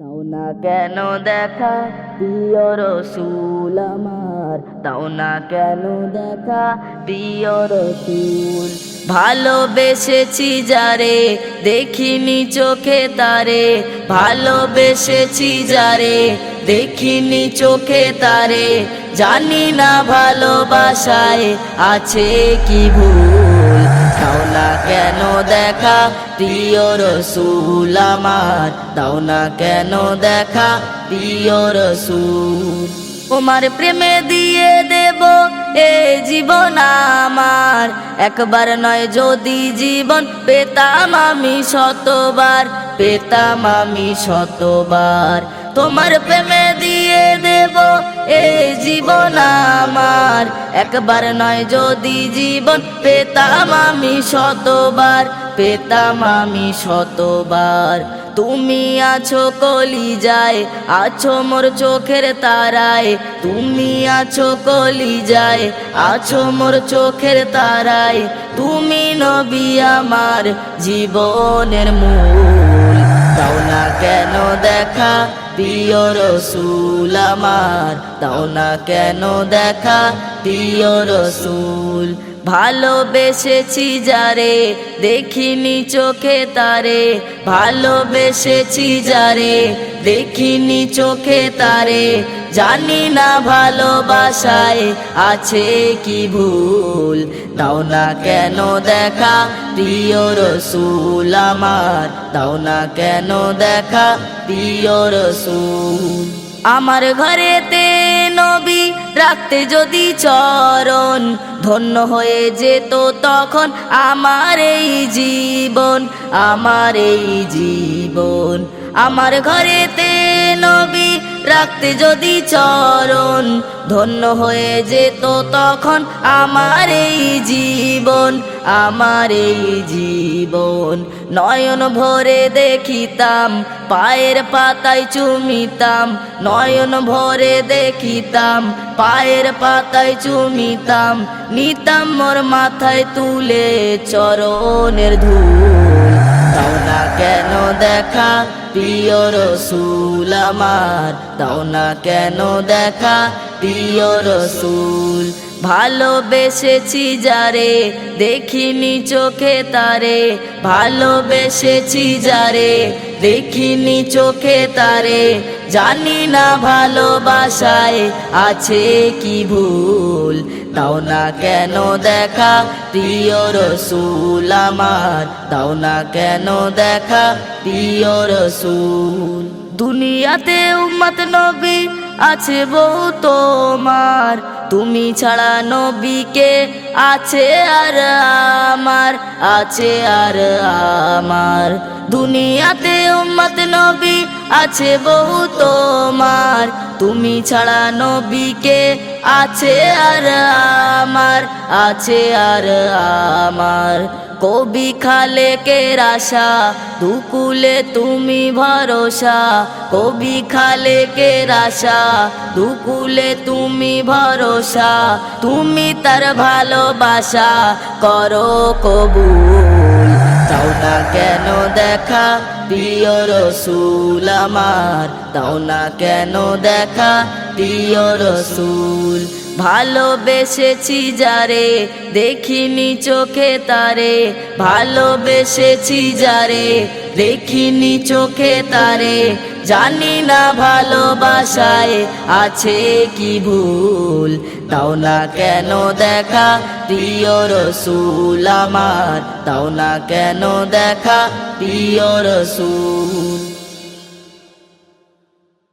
দাও না কেন দেখা প্রিয় রসুল আমার, দাও না কেন দেখা প্রিয় রসুল। ভালোবেসেছি যারে দেখিনি চোখে তারে, ভালোবেসেছি যারে দেখিনি চোখে তারে, জানি না ভালোবাসায় আছে কি ভুল। দাও না কেন দেখা প্রিয় রসুল আমার, দাও না কেন দেখা প্রিয় রসুল। তোমার প্রেমে দিয়ে দেব এ জীবন আমার, একবার নয় যদি জীবন পেতাম আমি শতবার, পেতাম আমি শতবার। তোমার প্রেমে দিয়ে দেব এ জীবন আমার, একবার নয় যদি জীবন পেতাম আমি শতবার, পেতাম আমি শতবার। তুমি আছো কলিজায়, আছো মোর চোখের তারায়, তুমি আছো কলিজায়, আছো মোর চোখের তারায়। তুমি নবী আমার জীবনের মূল। দাও না কেন দেখা প্রিয় রসুল আমার, দাও না কেন দেখা প্রিয় রসুল। ভালোবেসেছি যারে দেখিনি চোখে তারে, ভালোবেসেছি যারে দেখিনি চোখে তারে, জানি না ভালোবাসায় আছে কি ভুল। দাও না কেন দেখা প্রিয় রসুল আমার, দাও না কেন দেখা প্রিয় রসুল। আমার ঘরেতে নবী রাখতে যদি চরণ, ধন্য হয়ে যেত তখন আমার এই জীবন, আমার এই জীবন। আমার ঘরেতে নবী রাখতে যদি চরণ, ধন্য হয়ে যেত তখন আমার এই জীবন, আমার এই জীবন। নয়ন ভরে দেখিতাম, পায়ের পাতায় চুমিতাম, নয়ন ভরে দেখিতাম, পায়ের পাতায় চুমিতাম, নিতাম মোর মাথায় তুলে চরণের ধুল। দাও না কেন দেখা প্রিয় রসুল আমার, দাও না কেন দেখা প্রিয় রসুল। ভালোবেসেছি যারে দেখিনি চোখে তারে, ভালোবেসেছি যারে দেখিনি চোখে তারে, জানি না ভালোবাসায় আছে কি ভুল। দাও না কেন দেখা প্রিয় রসুল আমার, দাও না কেন দেখা প্রিয় রসুল। দুনিয়াতে উম্মত নবী আছে বহু তোমার, তুমি ছাড়া নবীকে আছে আর আমার, আছে আর আমার। দুনিয়াতে উম্মত নবী আছে বহু তোমার, তুমি ছাড়া নবীকে আছে আর আমার, আছে আর আমার। কবি খালেকের আশা দুকুলে তুমি ভরসা, কবি খালেকের আশা দুকুলে তুমি ভরসা, তুমি তার ভালোবাসা করো কবুল। দাও না কেন দেখা প্রিয় রসুল আমার, দাও না কেন দেখা প্রিয় রসুল। ভালোবেসেছি যারে দেখিনি চোখে তারে, ভালোবেসেছি যারে দেখিনি চোখে তারে, জানি না ভালোবাসায় আছে কি ভুল। দাও না কেন দেখা প্রিয় রসুল আমার, দাও না কেন দেখা প্রিয় রসুল।